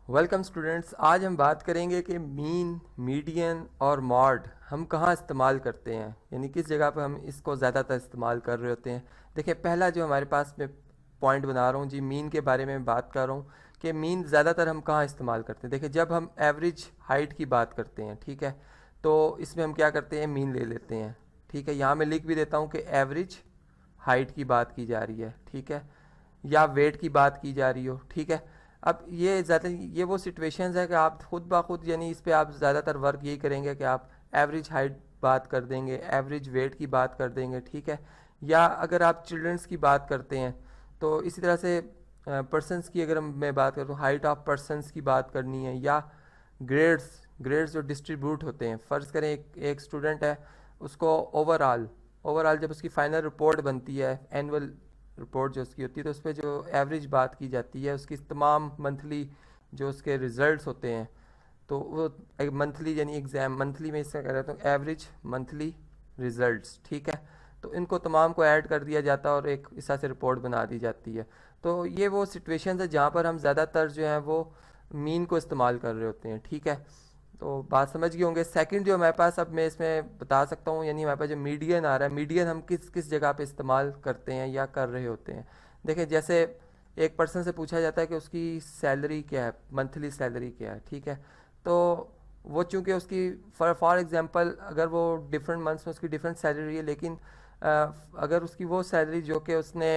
Welcome students. आज हम बात करेंगे कि मीन, मीडियन और मॉड हम कहाँ इस्तेमाल करते हैं, यानी किस जगह पर हम इसको ज़्यादातर इस्तेमाल कर रहे होते हैं। देखिए, पहला जो हमारे पास में पॉइंट बना रहा हूँ जी, मीन के बारे में बात कर रहा हूँ कि मीन ज़्यादातर हम कहाँ इस्तेमाल करते हैं। देखिए, जब हम एवरेज हाइट की बात करते हैं, ठीक है, तो इसमें हम क्या करते हैं, मीन ले लेते हैं। ठीक है, यहाँ मैं लिख भी देता हूँ कि एवरेज हाइट की बात की जा रही है, ठीक है, या वेट की बात की जा रही हो, ठीक है। अब ये वो सिचुएशंस है कि आप खुद ब खुद, यानी इस पे आप ज़्यादातर वर्क यही करेंगे कि आप एवरेज हाइट बात कर देंगे, एवरेज वेट की बात कर देंगे, ठीक है। या अगर आप चिल्ड्रंस की बात करते हैं तो इसी तरह से पर्सनस की अगर मैं बात करूँ, हाइट ऑफ पर्सनस की बात करनी है, या ग्रेड्स ग्रेड्स जो डिस्ट्रीब्यूट होते हैं। फ़र्ज़ करें एक स्टूडेंट है, उसको ओवरऑल जब उसकी फाइनल रिपोर्ट बनती है, एनुअल रिपोर्ट जो उसकी होती है, तो उस पर जो एवरेज बात की जाती है, उसकी तमाम मंथली जो उसके रिजल्ट्स होते हैं, तो वो एक मंथली, यानी एग्ज़ाम मंथली में इसका कह रहा हूँ एवरेज मंथली रिजल्ट्स, ठीक है। तो इनको तमाम को ऐड कर दिया जाता है और एक इस तरह से रिपोर्ट बना दी जाती है। तो ये वो सिचुएशन है जहाँ पर हम ज़्यादातर जो है वो मीन को इस्तेमाल कर रहे होते हैं, ठीक है। तो बात समझ गए होंगे। सेकंड जो हमारे पास, अब मैं इसमें बता सकता हूँ, यानी हमारे पास जो मीडियन आ रहा है, मीडियन हम किस किस जगह पे इस्तेमाल करते हैं या कर रहे होते हैं। देखिए, जैसे एक पर्सन से पूछा जाता है कि उसकी सैलरी क्या है, मंथली सैलरी क्या है, ठीक है। तो वो चूँकि उसकी फॉर एग्जांपल अगर वो डिफरेंट मंथ्स में उसकी डिफरेंट सैलरी है, लेकिन अगर उसकी वो सैलरी जो कि उसने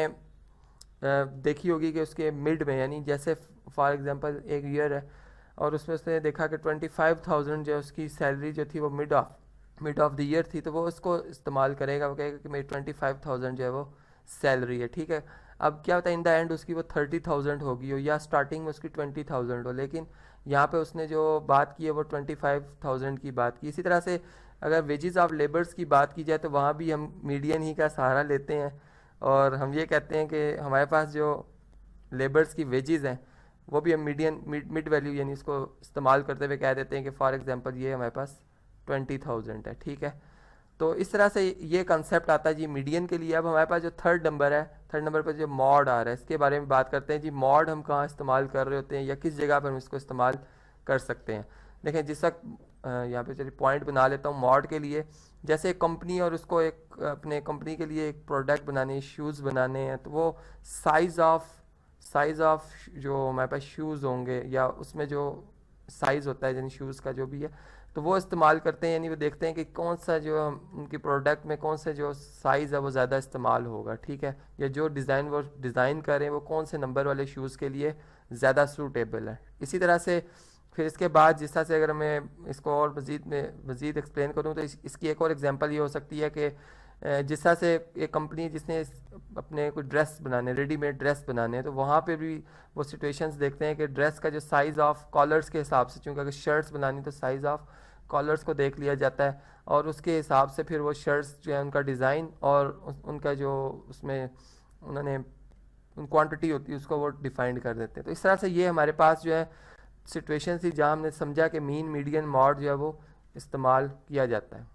देखी होगी कि उसके मिड में, यानी जैसे फॉर एग्जांपल एक ईयर है और उसमें उसने देखा कि 25,000 जो उसकी सैलरी जो थी वो मिड ऑफ द ईयर थी, तो वो उसको इस्तेमाल करेगा। वो कहेगा कि मेरी 25,000 जो है वो सैलरी है, ठीक है। अब क्या होता है, इन द एंड उसकी वो 30,000 होगी हो, या स्टार्टिंग में उसकी 20,000 हो, लेकिन यहाँ पे उसने जो बात की है वो 25,000 की बात की। इसी तरह से अगर वेजेस ऑफ लेबर्स की बात की जाए तो वहाँ भी हम मीडियन ही का सहारा लेते हैं और हम ये कहते हैं कि हमारे पास जो लेबर्स की वेजेस हैं वो भी हम मिड वैल्यू, यानी इसको इस्तेमाल करते हुए कह देते हैं कि फॉर एग्जांपल ये हमारे पास 20,000 है, ठीक है। तो इस तरह से ये कंसेप्ट आता है जी मीडियन के लिए। अब हमारे पास जो थर्ड नंबर है, थर्ड नंबर पर जो मॉड आ रहा है, इसके बारे में बात करते हैं जी। मॉड हम कहाँ इस्तेमाल कर रहे होते हैं या किस जगह पर हम इसको इस्तेमाल कर सकते हैं। देखें, जिस वक्त यहाँ पे चलिए पॉइंट बना लेता हूँ मॉड के लिए। जैसे एक कंपनी और उसको एक अपने कंपनी के लिए एक प्रोडक्ट बनाने, शूज़ बनाने हैं, तो वो साइज़ ऑफ जो हमारे पास शूज़ होंगे या उसमें जो साइज़ होता है, यानी शूज़ का जो भी है, तो वो इस्तेमाल करते हैं। यानी वो देखते हैं कि कौन सा जो उनकी प्रोडक्ट में कौन से जो साइज़ है वो ज़्यादा इस्तेमाल होगा, ठीक है, या जो डिज़ाइन वो डिज़ाइन करें वो कौन से नंबर वाले शूज़ के लिए ज़्यादा सूटेबल है। इसी तरह से फिर इसके बाद जिस तरह से अगर मैं इसको और मज़ीद एक्सप्लेन करूँ तो इसकी एक और एग्जांपल ये हो सकती है कि जिस तरह से एक कंपनी जिसने अपने कोई ड्रेस बनाने, रेडीमेड ड्रेस बनाने हैं, तो वहाँ पे भी वो सिचुएशंस देखते हैं कि ड्रेस का जो साइज़ ऑफ कॉलर्स के हिसाब से, चूँकि अगर शर्ट्स बनानी तो साइज़ ऑफ कॉलर्स को देख लिया जाता है और उसके हिसाब से फिर वो शर्ट्स जो है उनका डिज़ाइन और उनका जो उसमें उन्होंने क्वांटिटी होती है उसको वो डिफाइन कर देते हैं। तो इस तरह से ये हमारे पास जो है सिचुएशन थी जहाँ हमने समझा कि मीन, मीडियन, मॉड जो है वो इस्तेमाल किया जाता है।